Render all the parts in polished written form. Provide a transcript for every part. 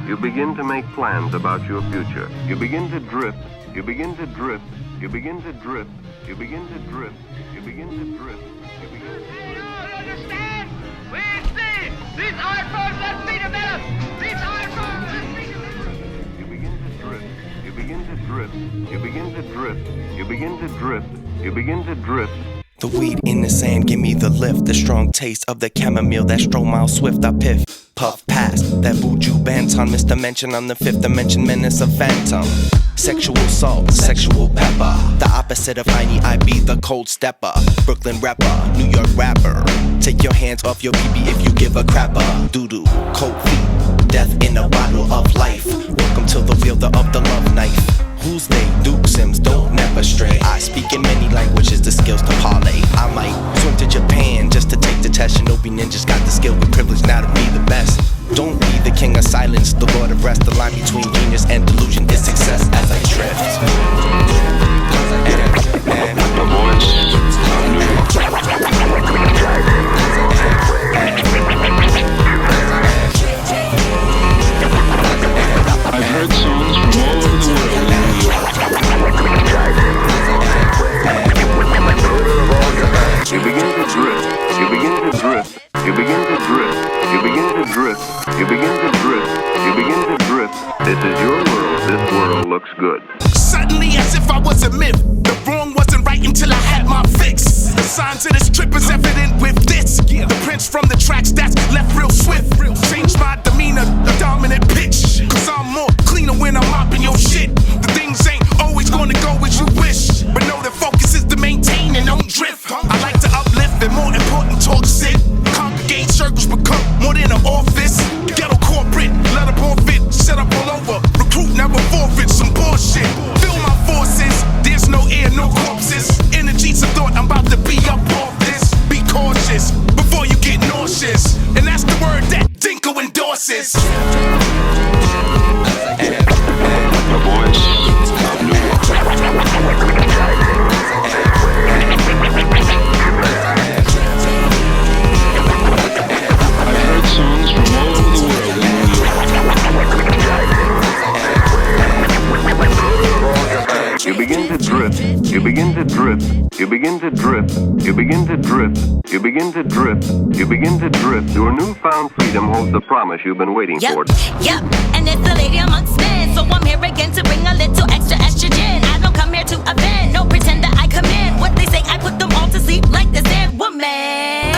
You begin to make plans about your future. You begin to drift. You begin to drift. You begin to drift. You begin to drift. You begin to drift. You begin to drift. You don't understand? We see these art forms that be developed. These art forms that be developed. You begin to drift. You begin to drift. You begin to drift. You begin to drift. You begin to drift. The weed in the sand, give me the lift. The strong taste of the chamomile, that Stromile Swift, I piff. Puff past that Buju Banton, Mr. Mention on the fifth dimension, menace of phantom. Sexual salt, sexual pepper. The opposite of Heine, I be the cold stepper. Brooklyn rapper, New York rapper. Take your hands off your BB if you give a crappa. Doodoo, cold feet, death in a bottle of life. Welcome to the wielder of the love knife. Who's they? Duke Sims, don't never stray. I speak in many languages, the skills to parle. I might swim to Japan just to take the test. Shinobi Ninja's got the skill and privilege now to be the best. Don't be the king of silence, the lord of rest. The line between genius and delusion is success as I drift. And the voice of New I've heard songs from all over the world. You begin to drift. You begin to drift. You begin to drift. You begin to drift. You begin to drift. You begin to drift. This is your world. This world looks good. Suddenly, as if I was a myth, the wrong wasn't right until I had my fix. The signs of this trip is evident with this. The prints from the tracks that's left real swift. Changed my demeanor, a dominant pitch. Cause I'm more cleaner when I'm mopping your shit. The things ain't always gonna go as you wish, but know the focus is to maintain and don't drift. I like to uplift and more important talk sit. Congregate circles become more than an office. Ghetto corporate, let up all fit, set up all over. Recruit never forfeit some bullshit. Fill my forces, there's no air, no corpses. Energies of thought, I'm about to be up off this. Be cautious before you get nauseous, and that's the word that Dinco endorses. The voice of New I've heard songs from all over the world in New York. You begin to drift. You begin to drift. You begin to drift. You begin to drift. You begin to drift. You begin to drift. Your newfound freedom holds the promise you've been waiting for. Yep, and it's the lady amongst men. So I'm here again to bring a little extra estrogen. I don't come here to offend, no pretend that I come in. What they say, I put them all to sleep like the Sand Woman.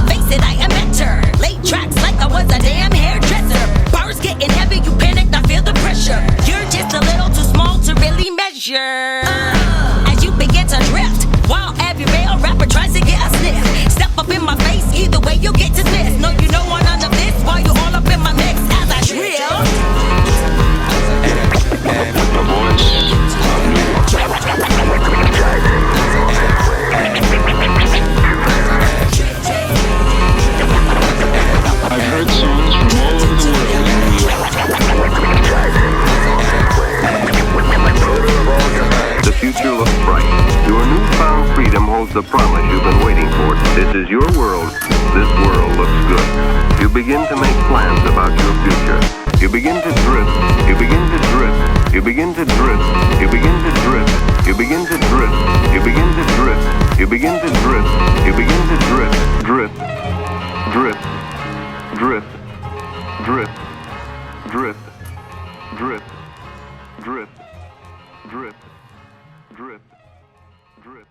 Face it, I am better. Late tracks like I was a damn hairdresser. Bars getting heavy, you panicked, I feel the pressure. You're just a little too small to really measure. As you begin to drift, while every real rapper tries to get a sniff. Step up in my face, either way you get dismissed. No, you don't want none of this while you all up in my mix as I drill. The voice of New I've heard songs from all over the world in New York. The future looks bright. Your newfound freedom holds the promise you've been waiting for. This is your world. This world looks good. You begin to make plans about your future. You begin to drift. You begin to drift. You begin to drift. You begin to drift. You begin to drift. You begin to drift. You begin to drift. You begin to drift. Drift. Drift. Drift. Drift. Drift. Drift. Drift. Drift. Drift. Drift.